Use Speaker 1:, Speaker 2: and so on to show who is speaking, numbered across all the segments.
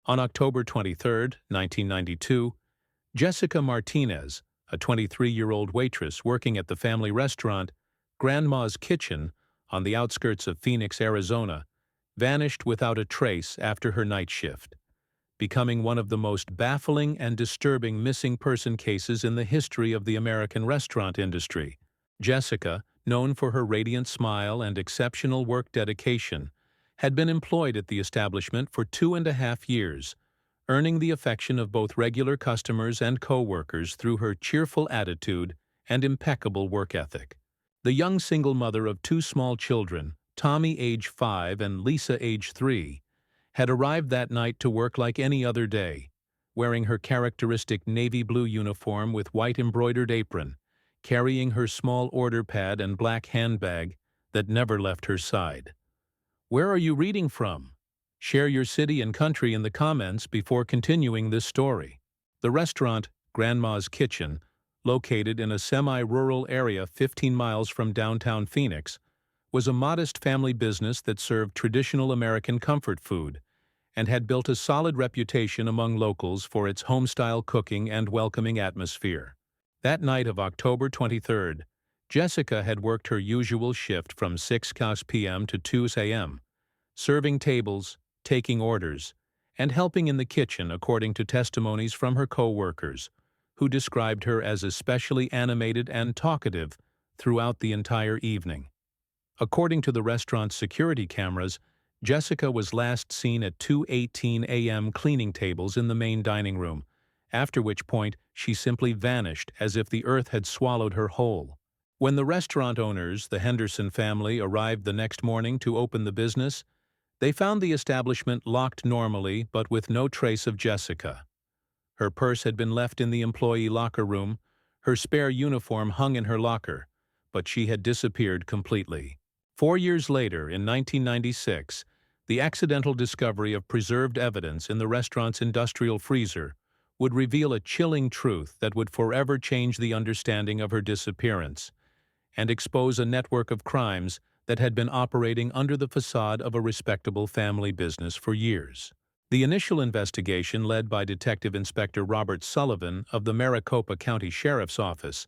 Speaker 1: On October 23, 1992, Jessica Martinez, a 23-year-old waitress working at the family restaurant Grandma's Kitchen on the outskirts of Phoenix, Arizona, vanished without a trace after her night shift, becoming one of the most baffling and disturbing missing person cases in the history of the American restaurant industry. Jessica, known for her radiant smile and exceptional work dedication, had been employed at the establishment for 2.5 years, earning the affection of both regular customers and co-workers through her cheerful attitude and impeccable work ethic. The young single mother of 2 small children, Tommy age 5 and Lisa age 3, had arrived that night to work like any other day, wearing her characteristic navy blue uniform with white embroidered apron, carrying her small order pad and black handbag that never left her side. Where are you reading from? Share your city and country in the comments before continuing this story. The restaurant, Grandma's Kitchen, located in a semi-rural area 15 miles from downtown Phoenix, was a modest family business that served traditional American comfort food and had built a solid reputation among locals for its home-style cooking and welcoming atmosphere. That night of October 23rd, Jessica had worked her usual shift from 6 p.m. to 2 a.m., serving tables, taking orders, and helping in the kitchen according to testimonies from her co-workers, who described her as especially animated and talkative throughout the entire evening. According to the restaurant's security cameras, Jessica was last seen at 2:18 a.m. cleaning tables in the main dining room, after which point she simply vanished as if the earth had swallowed her whole. When the restaurant owners, the Henderson family, arrived the next morning to open the business, they found the establishment locked normally but with no trace of Jessica. Her purse had been left in the employee locker room, her spare uniform hung in her locker, but she had disappeared completely. 4 years later, in 1996, the accidental discovery of preserved evidence in the restaurant's industrial freezer would reveal a chilling truth that would forever change the understanding of her disappearance and expose a network of crimes that had been operating under the facade of a respectable family business for years. The initial investigation, led by Detective Inspector Robert Sullivan of the Maricopa County Sheriff's Office,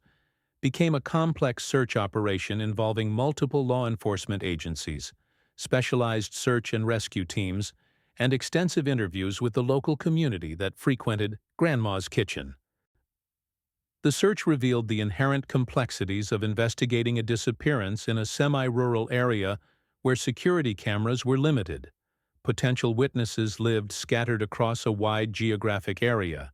Speaker 1: became a complex search operation involving multiple law enforcement agencies, specialized search and rescue teams, and extensive interviews with the local community that frequented Grandma's Kitchen. The search revealed the inherent complexities of investigating a disappearance in a semi-rural area where security cameras were limited. Potential witnesses lived scattered across a wide geographic area,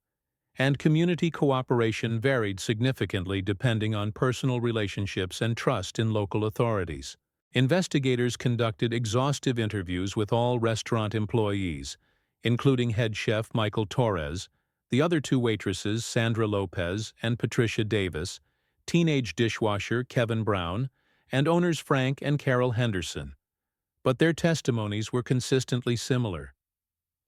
Speaker 1: and community cooperation varied significantly depending on personal relationships and trust in local authorities. Investigators conducted exhaustive interviews with all restaurant employees, including head chef Michael Torres, the other 2 waitresses Sandra Lopez and Patricia Davis, teenage dishwasher Kevin Brown, and owners Frank and Carol Henderson. But their testimonies were consistently similar.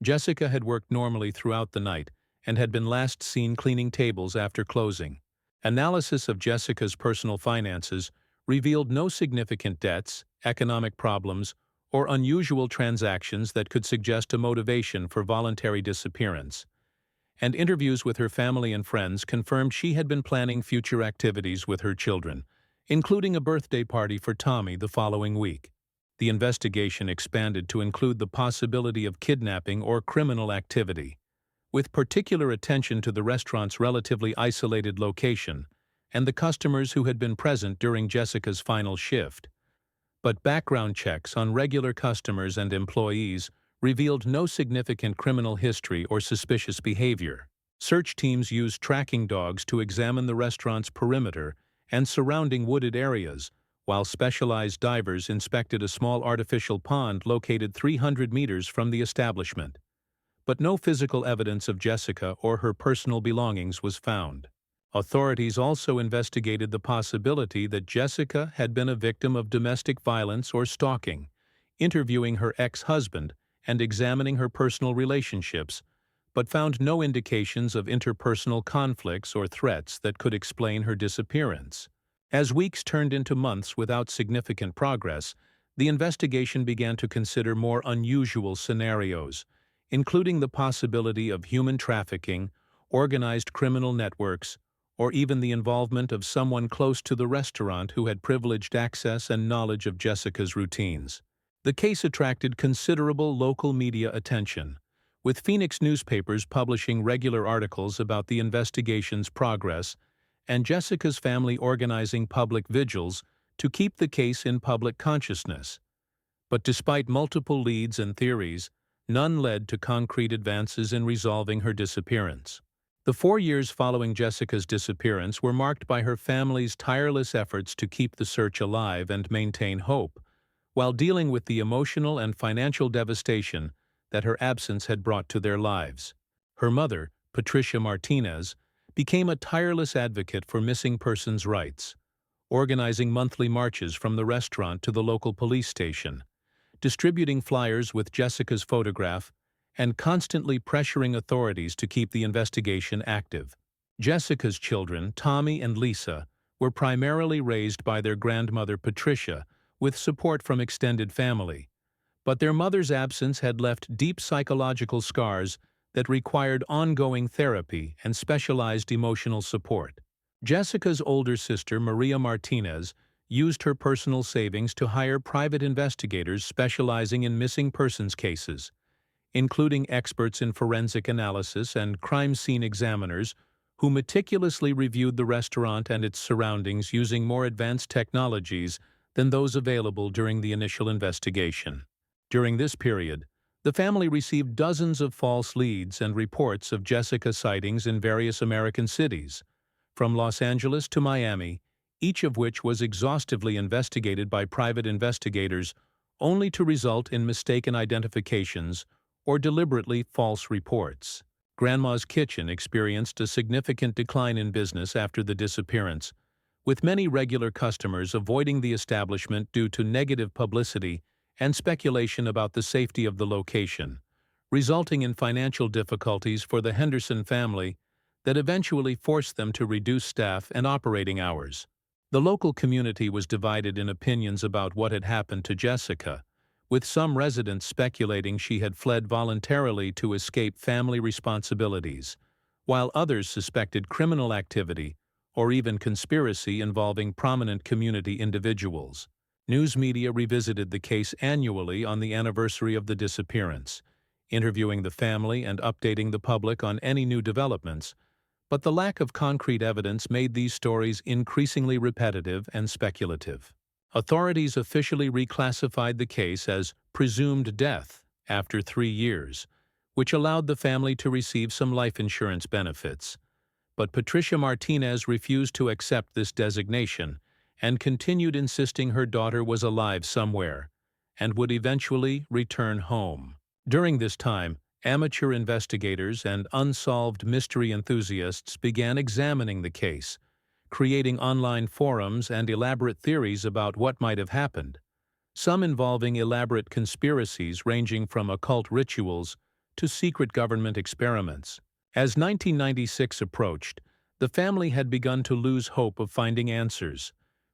Speaker 1: Jessica had worked normally throughout the night and had been last seen cleaning tables after closing. Analysis of Jessica's personal finances revealed no significant debts, economic problems, or unusual transactions that could suggest a motivation for voluntary disappearance. And interviews with her family and friends confirmed she had been planning future activities with her children, including a birthday party for Tommy the following week. The investigation expanded to include the possibility of kidnapping or criminal activity, with particular attention to the restaurant's relatively isolated location and the customers who had been present during Jessica's final shift. But background checks on regular customers and employees revealed no significant criminal history or suspicious behavior. Search teams used tracking dogs to examine the restaurant's perimeter and surrounding wooded areas, while specialized divers inspected a small artificial pond located 300 meters from the establishment. But no physical evidence of Jessica or her personal belongings was found. Authorities also investigated the possibility that Jessica had been a victim of domestic violence or stalking, interviewing her ex-husband and examining her personal relationships, but found no indications of interpersonal conflicts or threats that could explain her disappearance. As weeks turned into months without significant progress, the investigation began to consider more unusual scenarios, including the possibility of human trafficking, organized criminal networks, or even the involvement of someone close to the restaurant who had privileged access and knowledge of Jessica's routines. The case attracted considerable local media attention, with Phoenix newspapers publishing regular articles about the investigation's progress and Jessica's family organizing public vigils to keep the case in public consciousness. But despite multiple leads and theories, none led to concrete advances in resolving her disappearance. The 4 years following Jessica's disappearance were marked by her family's tireless efforts to keep the search alive and maintain hope, while dealing with the emotional and financial devastation that her absence had brought to their lives. Her mother, Patricia Martinez, became a tireless advocate for missing persons' rights, organizing monthly marches from the restaurant to the local police station, distributing flyers with Jessica's photograph, and constantly pressuring authorities to keep the investigation active. Jessica's children, Tommy and Lisa, were primarily raised by their grandmother Patricia, with support from extended family. But their mother's absence had left deep psychological scars that required ongoing therapy and specialized emotional support. Jessica's older sister, Maria Martinez, used her personal savings to hire private investigators specializing in missing persons cases, including experts in forensic analysis and crime scene examiners who meticulously reviewed the restaurant and its surroundings using more advanced technologies than those available during the initial investigation. During this period, the family received dozens of false leads and reports of Jessica sightings in various American cities, from Los Angeles to Miami, each of which was exhaustively investigated by private investigators only to result in mistaken identifications or deliberately false reports. Grandma's Kitchen experienced a significant decline in business after the disappearance, with many regular customers avoiding the establishment due to negative publicity and speculation about the safety of the location, resulting in financial difficulties for the Henderson family that eventually forced them to reduce staff and operating hours. The local community was divided in opinions about what had happened to Jessica, with some residents speculating she had fled voluntarily to escape family responsibilities, while others suspected criminal activity or even conspiracy involving prominent community individuals. News media revisited the case annually on the anniversary of the disappearance, interviewing the family and updating the public on any new developments, but the lack of concrete evidence made these stories increasingly repetitive and speculative. Authorities officially reclassified the case as presumed death after 3 years, which allowed the family to receive some life insurance benefits. But Patricia Martinez refused to accept this designation and continued insisting her daughter was alive somewhere and would eventually return home. During this time, amateur investigators and unsolved mystery enthusiasts began examining the case, creating online forums and elaborate theories about what might have happened, some involving elaborate conspiracies ranging from occult rituals to secret government experiments. As 1996 approached, the family had begun to lose hope of finding answers,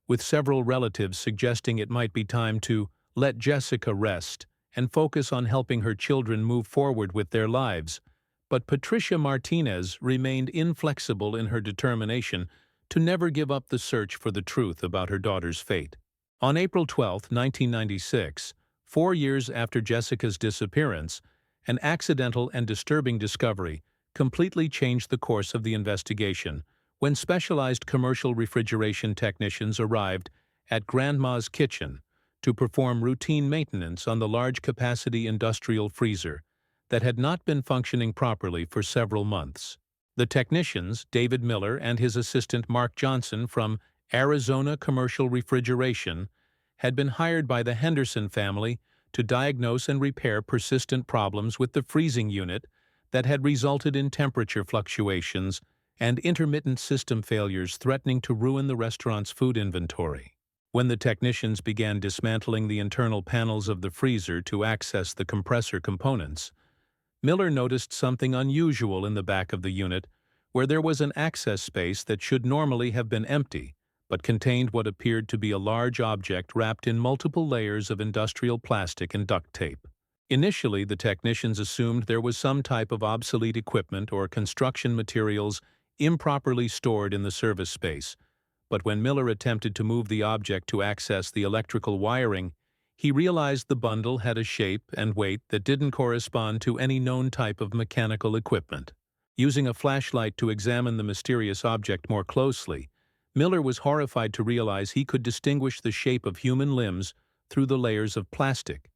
Speaker 1: with several relatives suggesting it might be time to let Jessica rest and focus on helping her children move forward with their lives. But Patricia Martinez remained inflexible in her determination to never give up the search for the truth about her daughter's fate. On April 12, 1996, 4 years after Jessica's disappearance, an accidental and disturbing discovery completely changed the course of the investigation when specialized commercial refrigeration technicians arrived at Grandma's Kitchen to perform routine maintenance on the large-capacity industrial freezer that had not been functioning properly for several months. The technicians, David Miller and his assistant Mark Johnson from Arizona Commercial Refrigeration, had been hired by the Henderson family to diagnose and repair persistent problems with the freezing unit that had resulted in temperature fluctuations and intermittent system failures threatening to ruin the restaurant's food inventory. When the technicians began dismantling the internal panels of the freezer to access the compressor components, Miller noticed something unusual in the back of the unit, where there was an access space that should normally have been empty, but contained what appeared to be a large object wrapped in multiple layers of industrial plastic and duct tape. Initially, the technicians assumed there was some type of obsolete equipment or construction materials improperly stored in the service space, but when Miller attempted to move the object to access the electrical wiring, he realized the bundle had a shape and weight that didn't correspond to any known type of mechanical equipment. Using a flashlight to examine the mysterious object more closely, Miller was horrified to realize he could distinguish the shape of human limbs through the layers of plastic,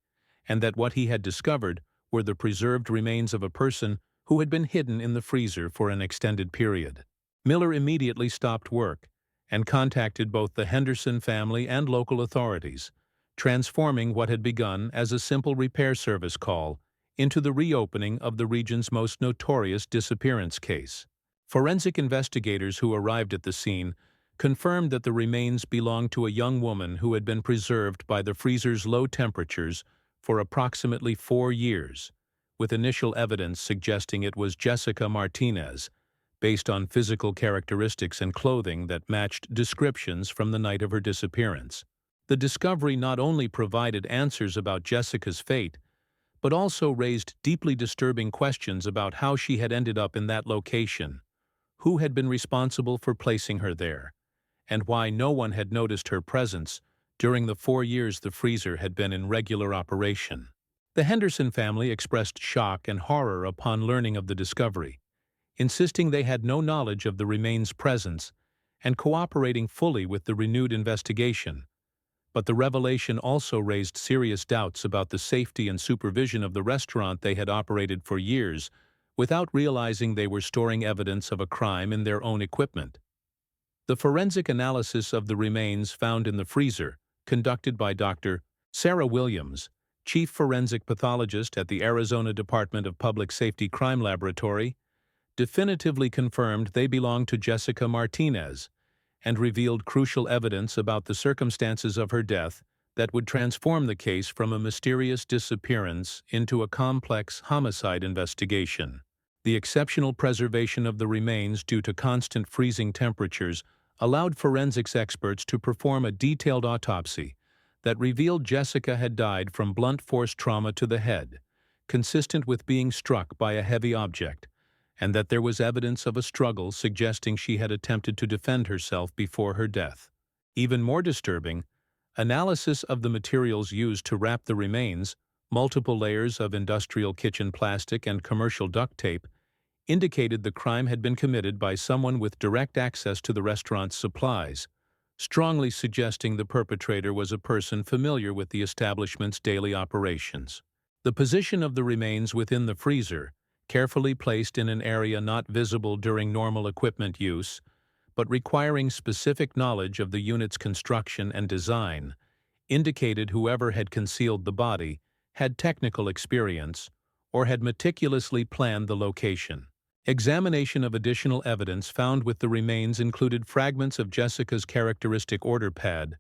Speaker 1: and that what he had discovered were the preserved remains of a person who had been hidden in the freezer for an extended period. Miller immediately stopped work and contacted both the Henderson family and local authorities, transforming what had begun as a simple repair service call into the reopening of the region's most notorious disappearance case. Forensic investigators who arrived at the scene confirmed that the remains belonged to a young woman who had been preserved by the freezer's low temperatures for approximately 4 years, with initial evidence suggesting it was Jessica Martinez, based on physical characteristics and clothing that matched descriptions from the night of her disappearance. The discovery not only provided answers about Jessica's fate, but also raised deeply disturbing questions about how she had ended up in that location, who had been responsible for placing her there, and why no one had noticed her presence during the 4 years the freezer had been in regular operation. The Henderson family expressed shock and horror upon learning of the discovery, insisting they had no knowledge of the remains' presence and cooperating fully with the renewed investigation. But the revelation also raised serious doubts about the safety and supervision of the restaurant they had operated for years without realizing they were storing evidence of a crime in their own equipment. The forensic analysis of the remains found in the freezer, conducted by Dr. Sarah Williams, chief forensic pathologist at the Arizona Department of Public Safety Crime Laboratory, definitively confirmed they belonged to Jessica Martinez and revealed crucial evidence about the circumstances of her death that would transform the case from a mysterious disappearance into a complex homicide investigation. The exceptional preservation of the remains due to constant freezing temperatures allowed forensics experts to perform a detailed autopsy that revealed Jessica had died from blunt force trauma to the head, consistent with being struck by a heavy object, and that there was evidence of a struggle suggesting she had attempted to defend herself before her death. Even more disturbing, analysis of the materials used to wrap the remains, multiple layers of industrial kitchen plastic and commercial duct tape, indicated the crime had been committed by someone with direct access to the restaurant's supplies, strongly suggesting the perpetrator was a person familiar with the establishment's daily operations. The position of the remains within the freezer, carefully placed in an area not visible during normal equipment use, but requiring specific knowledge of the unit's construction and design, indicated whoever had concealed the body had technical experience or had meticulously planned the location. Examination of additional evidence found with the remains included fragments of Jessica's characteristic order pad,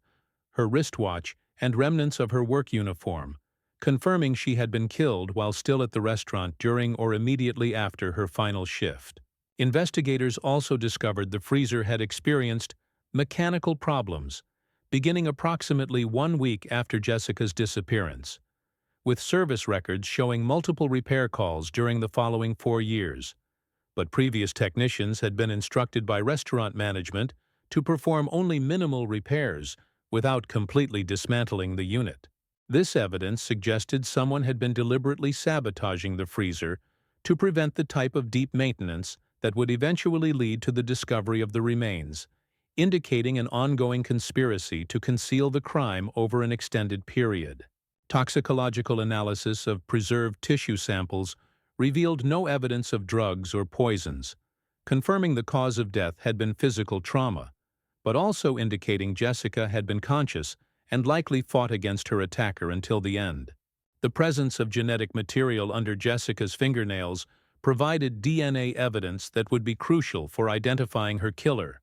Speaker 1: her wristwatch, and remnants of her work uniform, confirming she had been killed while still at the restaurant during or immediately after her final shift. Investigators also discovered the freezer had experienced mechanical problems, beginning approximately 1 week after Jessica's disappearance, with service records showing multiple repair calls during the following 4 years. But previous technicians had been instructed by restaurant management to perform only minimal repairs without completely dismantling the unit. This evidence suggested someone had been deliberately sabotaging the freezer to prevent the type of deep maintenance that would eventually lead to the discovery of the remains, indicating an ongoing conspiracy to conceal the crime over an extended period. Toxicological analysis of preserved tissue samples revealed no evidence of drugs or poisons, confirming the cause of death had been physical trauma, but also indicating Jessica had been conscious and likely fought against her attacker until the end. The presence of genetic material under Jessica's fingernails provided DNA evidence that would be crucial for identifying her killer,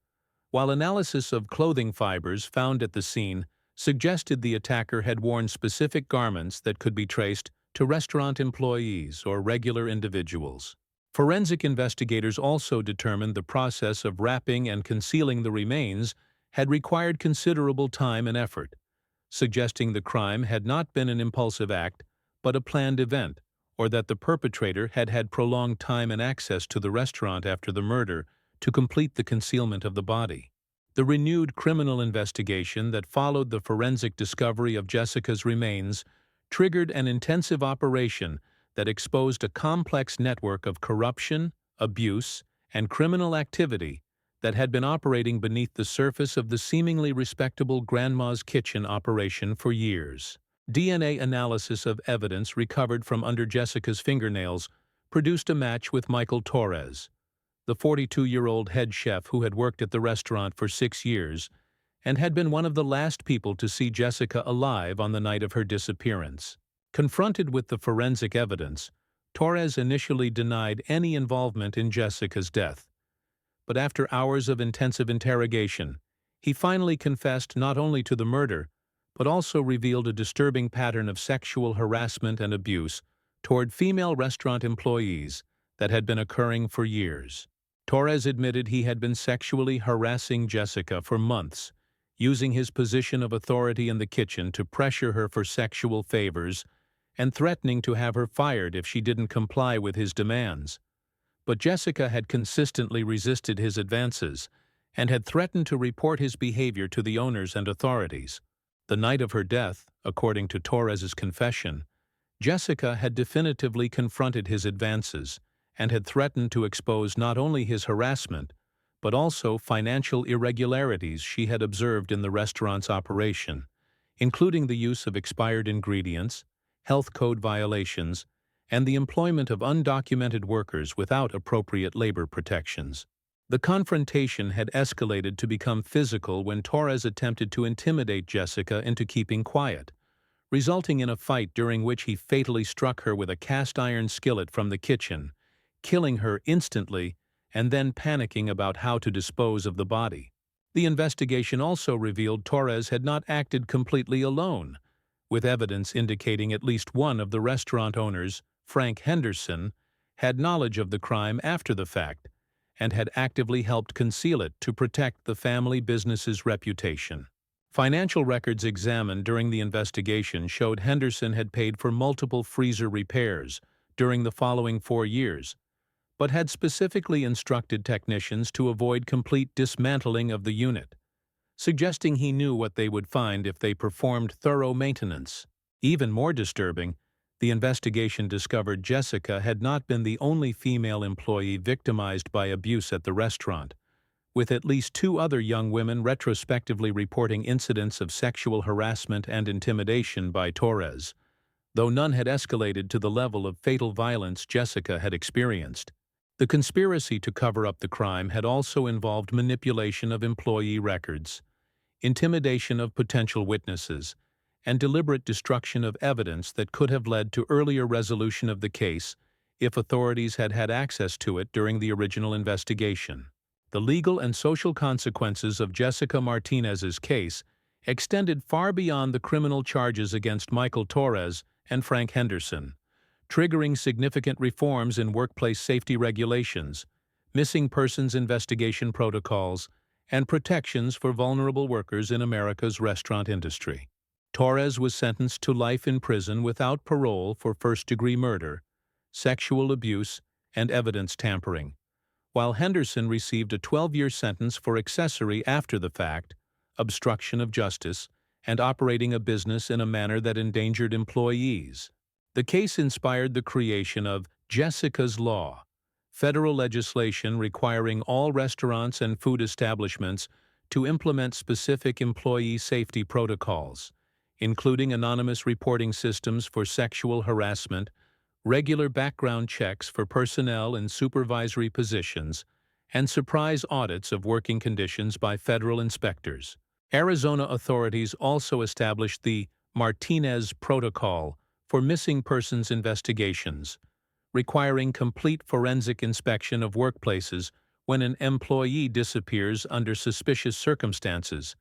Speaker 1: while analysis of clothing fibers found at the scene suggested the attacker had worn specific garments that could be traced to restaurant employees or regular individuals. Forensic investigators also determined the process of wrapping and concealing the remains had required considerable time and effort, suggesting the crime had not been an impulsive act, but a planned event, or that the perpetrator had had prolonged time and access to the restaurant after the murder to complete the concealment of the body. The renewed criminal investigation that followed the forensic discovery of Jessica's remains triggered an intensive operation that exposed a complex network of corruption, abuse, and criminal activity that had been operating beneath the surface of the seemingly respectable Grandma's Kitchen operation for years. DNA analysis of evidence recovered from under Jessica's fingernails produced a match with Michael Torres, the 42-year-old head chef who had worked at the restaurant for 6 years and had been one of the last people to see Jessica alive on the night of her disappearance. Confronted with the forensic evidence, Torres initially denied any involvement in Jessica's death. But after hours of intensive interrogation, he finally confessed not only to the murder, but also revealed a disturbing pattern of sexual harassment and abuse toward female restaurant employees that had been occurring for years. Torres admitted he had been sexually harassing Jessica for months, using his position of authority in the kitchen to pressure her for sexual favors and threatening to have her fired if she didn't comply with his demands. But Jessica had consistently resisted his advances and had threatened to report his behavior to the owners and authorities. The night of her death, according to Torres's confession, Jessica had definitively confronted his advances and had threatened to expose not only his harassment, but also financial irregularities she had observed in the restaurant's operation, including the use of expired ingredients, health code violations, and the employment of undocumented workers without appropriate labor protections. The confrontation had escalated to become physical when Torres attempted to intimidate Jessica into keeping quiet, resulting in a fight during which he fatally struck her with a cast-iron skillet from the kitchen, killing her instantly and then panicking about how to dispose of the body. The investigation also revealed Torres had not acted completely alone, with evidence indicating at least one of the restaurant owners, Frank Henderson, had knowledge of the crime after the fact and had actively helped conceal it to protect the family business's reputation. Financial records examined during the investigation showed Henderson had paid for multiple freezer repairs during the following 4 years, but had specifically instructed technicians to avoid complete dismantling of the unit, suggesting he knew what they would find if they performed thorough maintenance. Even more disturbing, the investigation discovered Jessica had not been the only female employee victimized by abuse at the restaurant, with at least 2 other young women retrospectively reporting incidents of sexual harassment and intimidation by Torres, though none had escalated to the level of fatal violence Jessica had experienced. The conspiracy to cover up the crime had also involved manipulation of employee records, intimidation of potential witnesses, and deliberate destruction of evidence that could have led to earlier resolution of the case if authorities had had access to it during the original investigation. The legal and social consequences of Jessica Martinez's case extended far beyond the criminal charges against Michael Torres and Frank Henderson, triggering significant reforms in workplace safety regulations, missing persons investigation protocols, and protections for vulnerable workers in America's restaurant industry. Torres was sentenced to life in prison without parole for first-degree murder, sexual abuse, and evidence tampering, while Henderson received a 12-year sentence for accessory after the fact, obstruction of justice, and operating a business in a manner that endangered employees. The case inspired the creation of Jessica's Law, federal legislation requiring all restaurants and food establishments to implement specific employee safety protocols, including anonymous reporting systems for sexual harassment, regular background checks for personnel in supervisory positions, and surprise audits of working conditions by federal inspectors. Arizona authorities also established the Martinez Protocol for missing persons investigations, requiring complete forensic inspection of workplaces when an employee disappears under suspicious circumstances,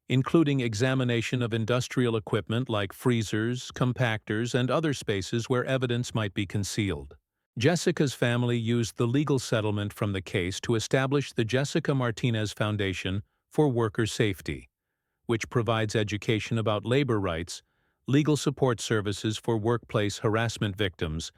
Speaker 1: including examination of industrial equipment like freezers, compactors, and other spaces where evidence might be concealed. Jessica's family used the legal settlement from the case to establish the Jessica Martinez Foundation for Worker Safety, which provides education about labor rights legal support services for workplace harassment victims,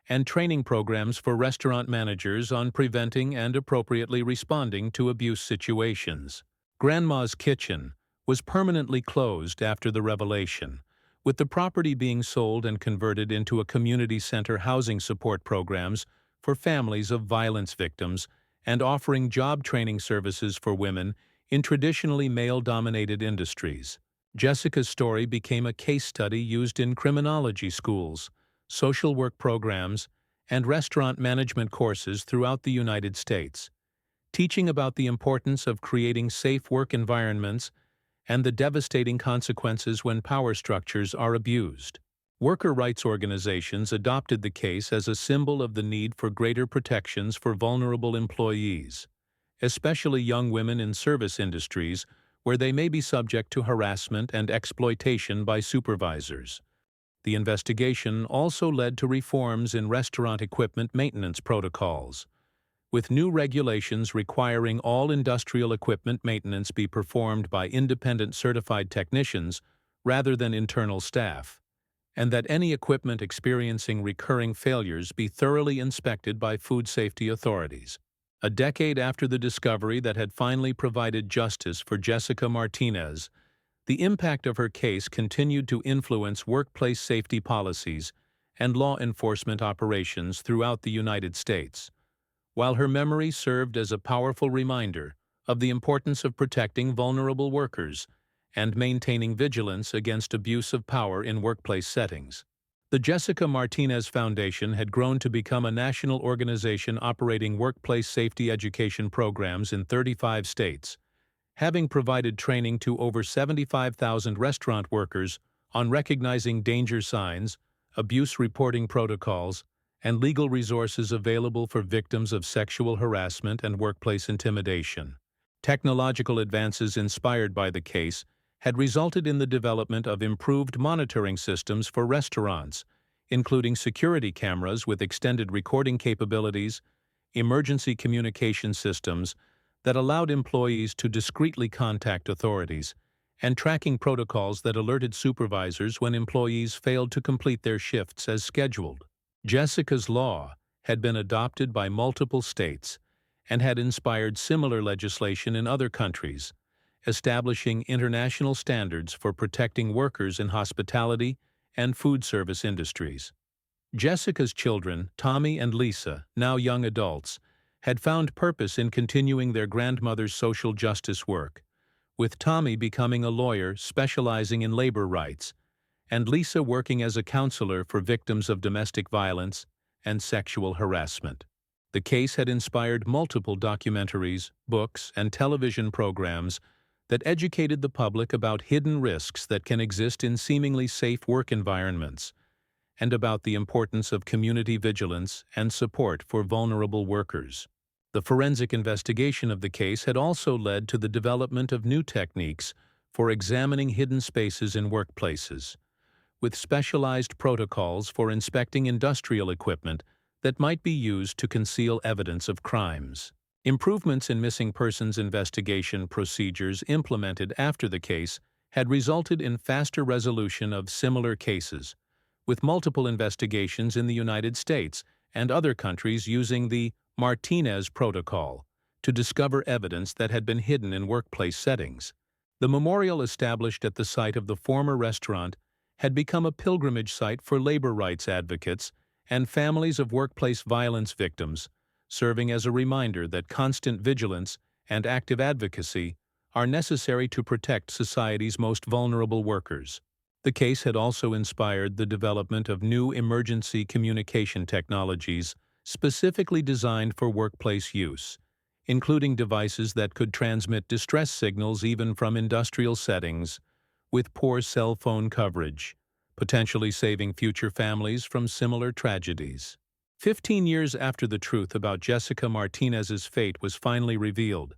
Speaker 1: and training programs for restaurant managers on preventing and appropriately responding to abuse situations. Grandma's Kitchen was permanently closed after the revelation, with the property being sold and converted into a community center housing support programs for families of violence victims and offering job training services for women in traditionally male-dominated industries. Jessica's story became a case study used in criminology schools, social work programs, and restaurant management courses throughout the United States, teaching about the importance of creating safe work environments and the devastating consequences when power structures are abused. Worker rights organizations adopted the case as a symbol of the need for greater protections for vulnerable employees, especially young women in service industries where they may be subject to harassment and exploitation by supervisors. The investigation also led to reforms in restaurant equipment maintenance protocols, with new regulations requiring all industrial equipment maintenance be performed by independent certified technicians rather than internal staff, and that any equipment experiencing recurring failures be thoroughly inspected by food safety authorities. A decade after the discovery that had finally provided justice for Jessica Martinez, the impact of her case continued to influence workplace safety policies and law enforcement operations throughout the United States, while her memory served as a powerful reminder of the importance of protecting vulnerable workers and maintaining vigilance against abuse of power in workplace settings. The Jessica Martinez Foundation had grown to become a national organization operating workplace safety education programs in 35 states, having provided training to over 75,000 restaurant workers on recognizing danger signs, abuse reporting protocols, and legal resources available for victims of sexual harassment and workplace intimidation. Technological advances inspired by the case had resulted in the development of improved monitoring systems for restaurants, including security cameras with extended recording capabilities, emergency communication systems that allowed employees to discreetly contact authorities, and tracking protocols that alerted supervisors when employees failed to complete their shifts as scheduled. Jessica's law had been adopted by multiple states and had inspired similar legislation in other countries, establishing international standards for protecting workers in hospitality and food service industries. Jessica's children, Tommy and Lisa, now young adults, had found purpose in continuing their grandmother's social justice work, with Tommy becoming a lawyer specializing in labor rights, and Lisa working as a counselor for victims of domestic violence and sexual harassment. The case had inspired multiple documentaries, books, and television programs that educated the public about hidden risks that can exist in seemingly safe work environments, and about the importance of community vigilance and support for vulnerable workers. The forensic investigation of the case had also led to the development of new techniques for examining hidden spaces in workplaces, with specialized protocols for inspecting industrial equipment that might be used to conceal evidence of crimes. Improvements in missing persons investigation procedures implemented after the case had resulted in faster resolution of similar cases, with multiple investigations in the United States and other countries using the Martinez Protocol to discover evidence that had been hidden in workplace settings. The memorial established at the site of the former restaurant had become a pilgrimage site for labor rights advocates and families of workplace violence victims, serving as a reminder that constant vigilance and active advocacy are necessary to protect society's most vulnerable workers. The case had also inspired the development of new emergency communication technologies specifically designed for workplace use, including devices that could transmit distress signals even from industrial settings with poor cell phone coverage, potentially saving future families from similar tragedies. 15 years after the truth about Jessica Martinez's fate was finally revealed,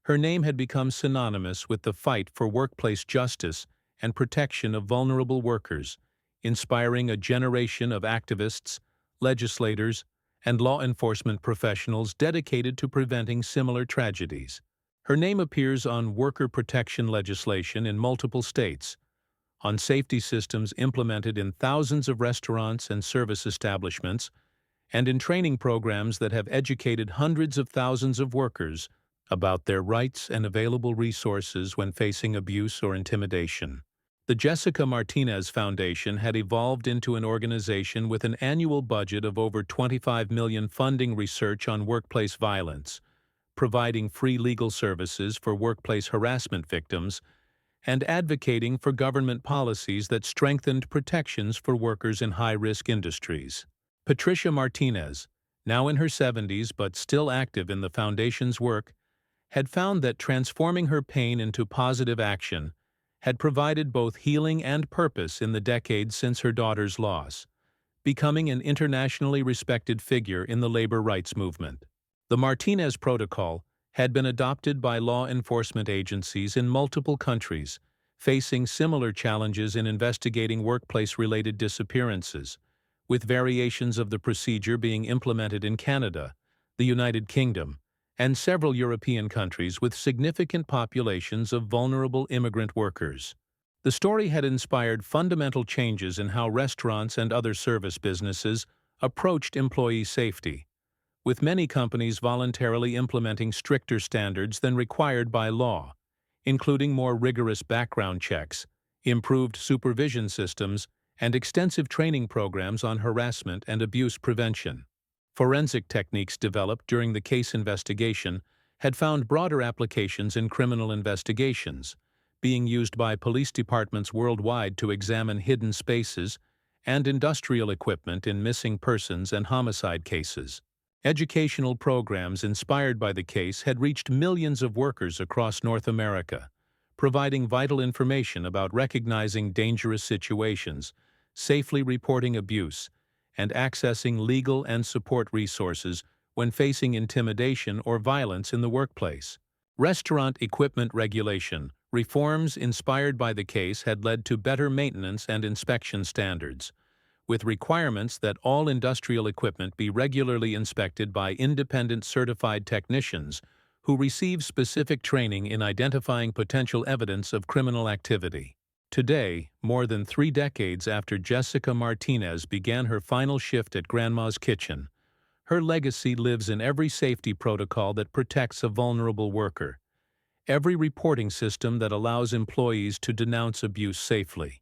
Speaker 1: her name had become synonymous with the fight for workplace justice and protection of vulnerable workers, inspiring a generation of activists, legislators, and law enforcement professionals dedicated to preventing similar tragedies. Her name appears on worker protection legislation in multiple states, on safety systems implemented in thousands of restaurants and service establishments, and in training programs that have educated hundreds of thousands of workers about their rights and available resources when facing abuse or intimidation. The Jessica Martinez Foundation had evolved into an organization with an annual budget of over $25 million funding research on workplace violence, providing free legal services for workplace harassment victims, and advocating for government policies that strengthened protections for workers in high-risk industries. Patricia Martinez, now in her 70s but still active in the Foundation's work, had found that transforming her pain into positive action had provided both healing and purpose in the decades since her daughter's loss, becoming an internationally respected figure in the labor rights movement. The Martinez Protocol had been adopted by law enforcement agencies in multiple countries, facing similar challenges in investigating workplace-related disappearances, with variations of the procedure being implemented in Canada, the United Kingdom, and several European countries with significant populations of vulnerable immigrant workers. The story had inspired fundamental changes in how restaurants and other service businesses approached employee safety, with many companies voluntarily implementing stricter standards than required by law, including more rigorous background checks, improved supervision systems, and extensive training programs on harassment and abuse prevention. Forensic techniques developed during the case investigation had found broader applications in criminal investigations, being used by police departments worldwide to examine hidden spaces and industrial equipment in missing persons and homicide cases. Educational programs inspired by the case had reached millions of workers across North America, providing vital information about recognizing dangerous situations, safely reporting abuse, and accessing legal and support resources when facing intimidation or violence in the workplace. Restaurant equipment regulation reforms inspired by the case had led to better maintenance and inspection standards, with requirements that all industrial equipment be regularly inspected by independent certified technicians who receive specific training in identifying potential evidence of criminal activity. Today, more than 3 decades after Jessica Martinez began her final shift at Grandma's Kitchen, her legacy lives in every safety protocol that protects a vulnerable worker, every reporting system that allows employees to denounce abuse safely,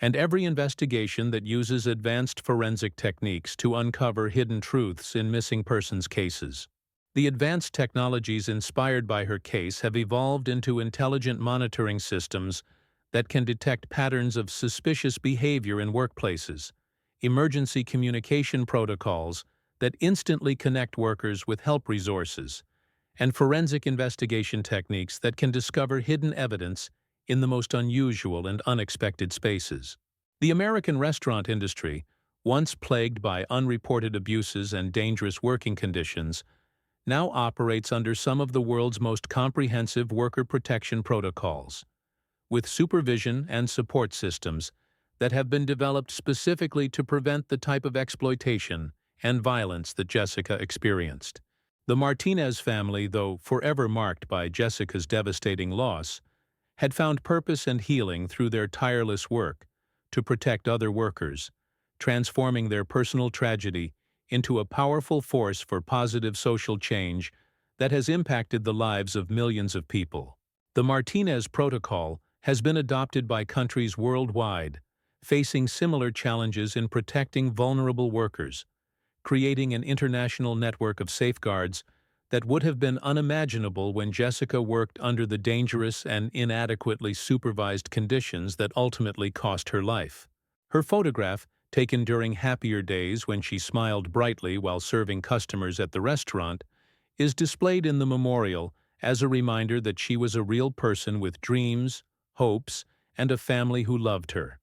Speaker 1: and every investigation that uses advanced forensic techniques to uncover hidden truths in missing persons cases. The advanced technologies inspired by her case have evolved into intelligent monitoring systems that can detect patterns of suspicious behavior in workplaces, emergency communication protocols that instantly connect workers with help resources, and forensic investigation techniques that can discover hidden evidence in the most unusual and unexpected spaces. The American restaurant industry, once plagued by unreported abuses and dangerous working conditions, now operates under some of the world's most comprehensive worker protection protocols, with supervision and support systems that have been developed specifically to prevent the type of exploitation and violence that Jessica experienced. The Martinez family, though forever marked by Jessica's devastating loss, had found purpose and healing through their tireless work to protect other workers, transforming their personal tragedy into a powerful force for positive social change that has impacted the lives of millions of people. The Martinez Protocol has been adopted by countries worldwide, facing similar challenges in protecting vulnerable workers, creating an international network of safeguards that would have been unimaginable when Jessica worked under the dangerous and inadequately supervised conditions that ultimately cost her life. Her photograph, taken during happier days when she smiled brightly while serving customers at the restaurant, is displayed in the memorial as a reminder that she was a real person with dreams, hopes, and a family who loved her.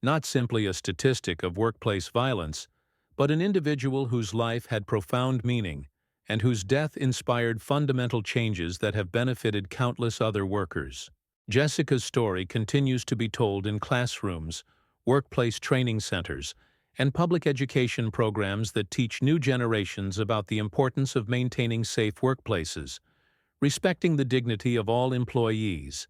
Speaker 1: Not simply a statistic of workplace violence, but an individual whose life had profound meaning and whose death inspired fundamental changes that have benefited countless other workers. Jessica's story continues to be told in classrooms, workplace training centers, and public education programs that teach new generations about the importance of maintaining safe workplaces, respecting the dignity of all employees,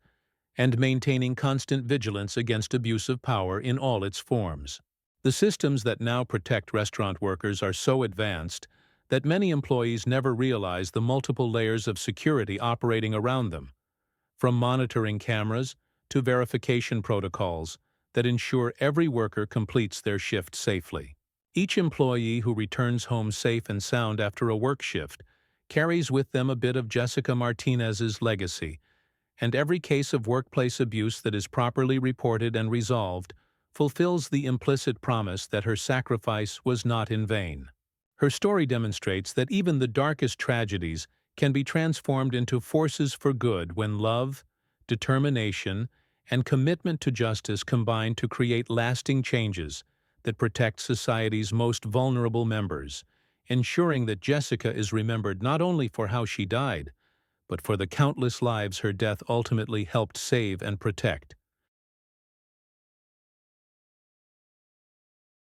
Speaker 1: and maintaining constant vigilance against abuse of power in all its forms. The systems that now protect restaurant workers are so advanced that many employees never realize the multiple layers of security operating around them, from monitoring cameras to verification protocols that ensure every worker completes their shift safely. Each employee who returns home safe and sound after a work shift carries with them a bit of Jessica Martinez's legacy, and every case of workplace abuse that is properly reported and resolved fulfills the implicit promise that her sacrifice was not in vain. Her story demonstrates that even the darkest tragedies can be transformed into forces for good when love, determination, and commitment to justice combine to create lasting changes that protect society's most vulnerable members, ensuring that Jessica is remembered not only for how she died, but for the countless lives her death ultimately helped save and protect.